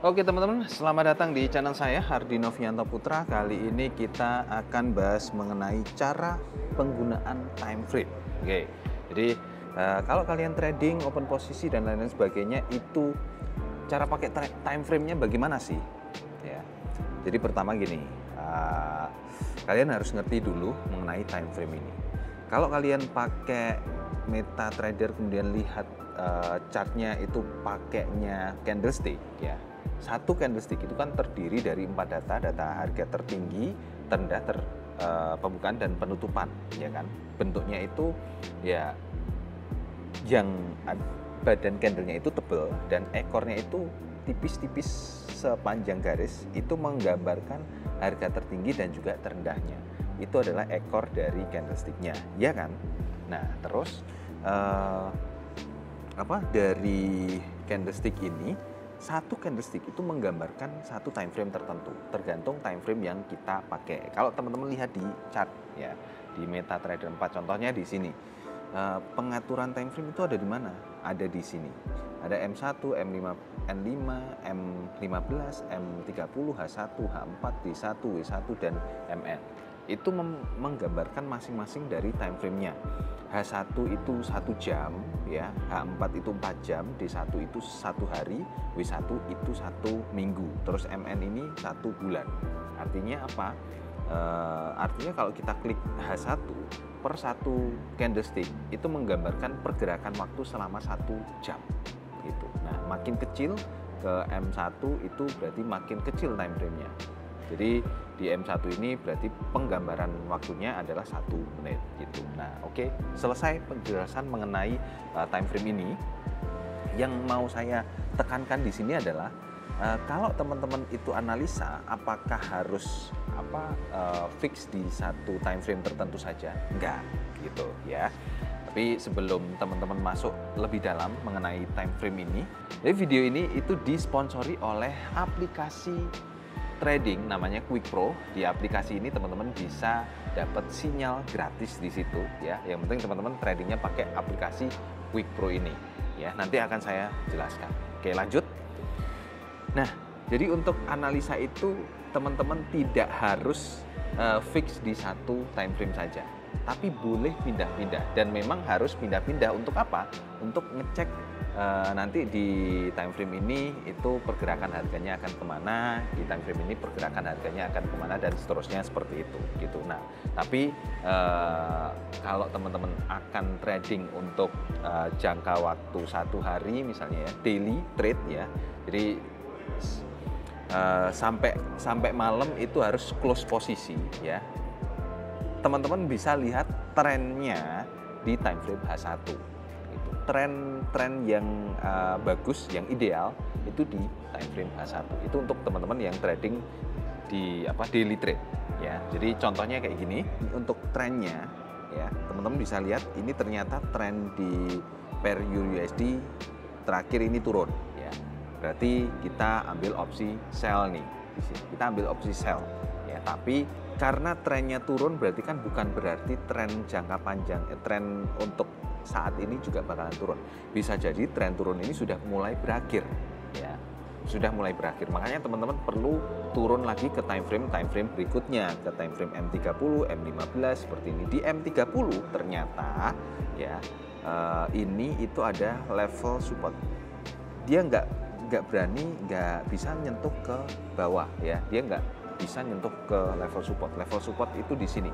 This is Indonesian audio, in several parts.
Oke teman-teman, selamat datang di channel saya Hardi Novianto Putra. Kali ini kita akan bahas mengenai cara penggunaan time frame. Oke, jadi kalau kalian trading, open posisi dan lain-lain sebagainya, itu cara pakai time frame-nya bagaimana sih? Ya, jadi pertama gini, kalian harus ngerti dulu mengenai time frame ini. Kalau kalian pakai MetaTrader kemudian lihat chartnya itu pakainya candlestick, ya. Satu candlestick itu kan terdiri dari 4 data harga tertinggi, terendah, pembukaan dan penutupan, ya kan. Bentuknya itu ya yang badan candlenya itu tebal dan ekornya itu tipis-tipis sepanjang garis, itu menggambarkan harga tertinggi dan juga terendahnya. Itu adalah ekor dari candlesticknya, ya kan. Nah terus dari candlestick ini, satu candlestick itu menggambarkan satu time frame tertentu, tergantung time frame yang kita pakai. Kalau teman-teman lihat di chart ya, di MetaTrader 4 contohnya di sini. Pengaturan time frame itu ada di mana? Ada di sini. Ada M1, M5, N5, M15, M30, H1, H4, D1, W1 dan MN. Itu menggambarkan masing-masing dari time frame-nya. H1 itu 1 jam, ya, H4 itu 4 jam, D1 itu 1 hari, W1 itu 1 minggu, terus MN ini 1 bulan. Artinya apa? Artinya kalau kita klik H1 per 1 candlestick itu menggambarkan pergerakan waktu selama 1 jam gitu. Nah, makin kecil ke M1 itu berarti makin kecil time frame-nya. Jadi di M1 ini berarti penggambaran waktunya adalah 1 menit gitu. Nah, oke, selesai penjelasan mengenai time frame ini. Yang mau saya tekankan di sini adalah kalau teman-teman itu analisa, apakah harus fix di satu time frame tertentu saja? Enggak, gitu ya. Tapi sebelum teman-teman masuk lebih dalam mengenai time frame ini, jadi video ini itu disponsori oleh aplikasi trading namanya QuickPro. Di aplikasi ini teman-teman bisa dapat sinyal gratis di situ ya. Yang penting teman-teman tradingnya pakai aplikasi QuickPro ini ya. Nanti akan saya jelaskan. Oke, lanjut. Nah, jadi untuk analisa itu teman-teman tidak harus fix di satu time frame saja, tapi boleh pindah-pindah, dan memang harus pindah-pindah untuk apa? Untuk ngecek nanti di time frame ini itu pergerakan harganya akan kemana, di time frame ini pergerakan harganya akan kemana, dan seterusnya seperti itu gitu. Nah, tapi kalau teman-teman akan trading untuk jangka waktu 1 hari misalnya ya, daily trade ya, jadi sampai malam itu harus close posisi ya. Teman-teman bisa lihat trennya di time frame H1 gitu. Tren yang bagus, yang ideal itu di time frame H1. Itu untuk teman-teman yang trading di daily trade ya. Jadi contohnya kayak gini, untuk trennya ya, teman-teman bisa lihat ini ternyata tren di pair Euro USD terakhir ini turun ya. Berarti kita ambil opsi sell nih. Di sini kita ambil opsi sell ya, tapi karena trennya turun berarti kan bukan berarti tren jangka panjang, tren untuk saat ini juga bakalan turun. Bisa jadi tren turun ini sudah mulai berakhir ya. Sudah mulai berakhir. Makanya teman-teman perlu turun lagi ke time frame berikutnya, ke time frame M30, M15 seperti ini. Di M30 ternyata ya ini itu ada level support. Dia nggak berani, nggak bisa nyentuh ke bawah ya, dia nggak bisa nyentuh ke level support. Level support itu di sini.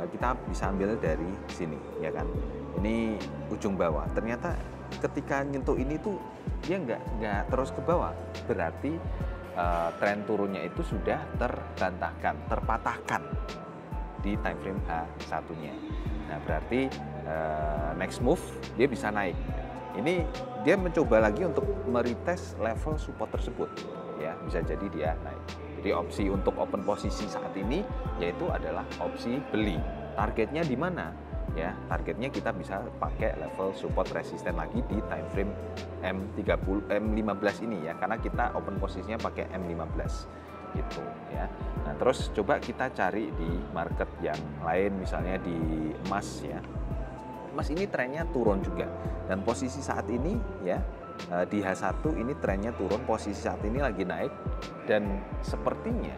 Kita bisa ambil dari sini ya kan. Ini ujung bawah. Ternyata ketika nyentuh ini tuh dia nggak terus ke bawah. Berarti tren turunnya itu sudah terbantahkan, terpatahkan di time frame H1-nya. Nah, berarti next move dia bisa naik. Ini dia mencoba lagi untuk meretest level support tersebut ya, bisa jadi dia naik. Jadi opsi untuk open posisi saat ini yaitu adalah opsi beli. Targetnya di mana ya? Targetnya kita bisa pakai level support resisten lagi di time frame M15 ini ya, karena kita open posisinya pakai M15 gitu ya. Nah, terus coba kita cari di market yang lain, misalnya di emas ya. Emas ini trennya turun juga, dan posisi saat ini ya di H1 ini trennya turun, posisi saat ini lagi naik dan sepertinya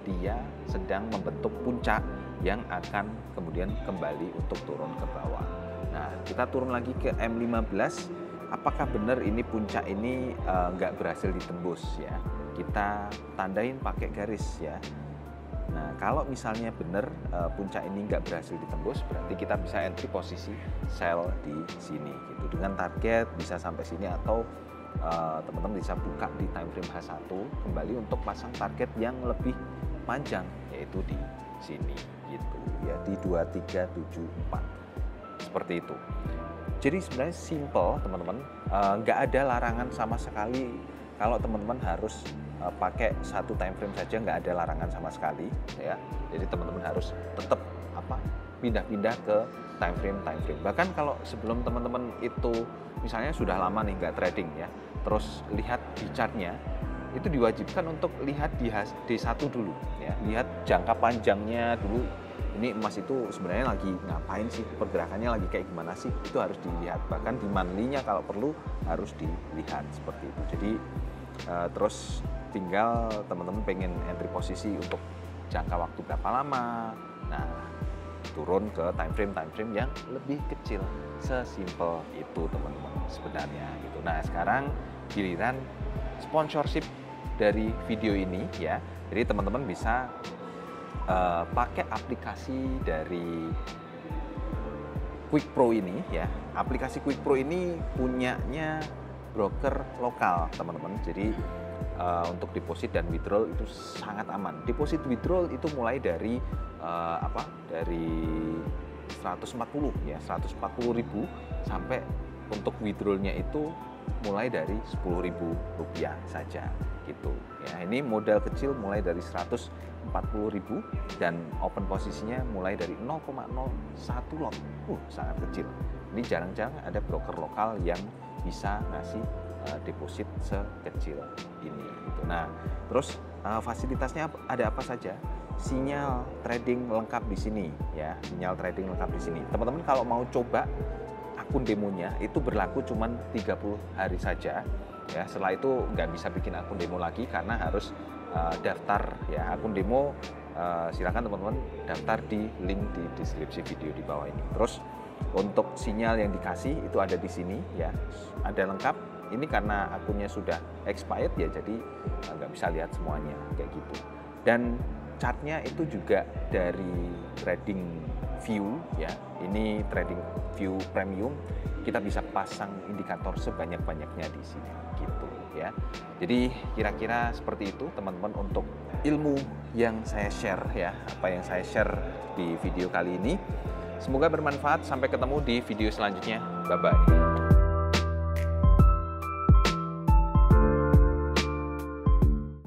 dia sedang membentuk puncak yang akan kemudian kembali untuk turun ke bawah. Nah, kita turun lagi ke M15. Apakah benar ini puncak ini nggak berhasil ditembus ya? Kita tandain pakai garis ya. Nah, kalau misalnya benar puncak ini nggak berhasil ditembus, berarti kita bisa entry posisi sell di sini gitu. Dengan target bisa sampai sini atau teman-teman bisa buka di time frame H1 kembali untuk pasang target yang lebih panjang, yaitu di sini gitu ya, di 2374 seperti itu. Jadi sebenarnya simple teman-teman, nggak ada larangan sama sekali kalau teman-teman harus pakai satu time frame saja, nggak ada larangan sama sekali ya. Jadi teman-teman harus tetap pindah-pindah ke time frame. Bahkan kalau sebelum teman-teman itu misalnya sudah lama nih nggak trading ya, terus lihat di chartnya, itu diwajibkan untuk lihat di D1 dulu ya, lihat jangka panjangnya dulu. Ini emas itu sebenarnya lagi ngapain sih, pergerakannya lagi kayak gimana sih, itu harus dilihat. Bahkan di monthly-nya kalau perlu harus dilihat seperti itu. Jadi terus tinggal teman-teman pengen entry posisi untuk jangka waktu berapa lama, nah turun ke time frame yang lebih kecil. Sesimpel itu teman-teman sebenarnya gitu. Nah, sekarang giliran sponsorship dari video ini ya. Jadi teman-teman bisa pakai aplikasi dari Quick Pro ini ya. Aplikasi Quick Pro ini punyanya broker lokal teman-teman. Jadi untuk deposit dan withdrawal itu sangat aman. Deposit withdrawal itu mulai dari dari 140 ya, 140.000 sampai untuk withdrawalnya itu mulai dari Rp10.000 saja gitu ya. Ini modal kecil mulai dari 140.000 dan open posisinya mulai dari 0,01 lot. Sangat kecil. Ini jarang-jarang ada broker lokal yang bisa ngasih deposit sekecil ini gitu. Nah, terus fasilitasnya ada apa saja? Sinyal trading lengkap di sini ya. Sinyal trading lengkap di sini. Teman-teman kalau mau coba akun demonya itu berlaku cuma 30 hari saja ya. Setelah itu nggak bisa bikin akun demo lagi karena harus daftar ya. Akun demo silakan teman-teman daftar di link di deskripsi video di bawah ini. Terus untuk sinyal yang dikasih itu ada di sini ya, ada lengkap. Ini karena akunnya sudah expired ya, jadi nggak bisa lihat semuanya kayak gitu. Dan chartnya itu juga dari Trading View ya. Ini Trading View Premium, kita bisa pasang indikator sebanyak-banyaknya di sini gitu ya. Jadi kira-kira seperti itu teman-teman untuk ilmu yang saya share ya, apa yang saya share di video kali ini. Semoga bermanfaat. Sampai ketemu di video selanjutnya. Bye-bye.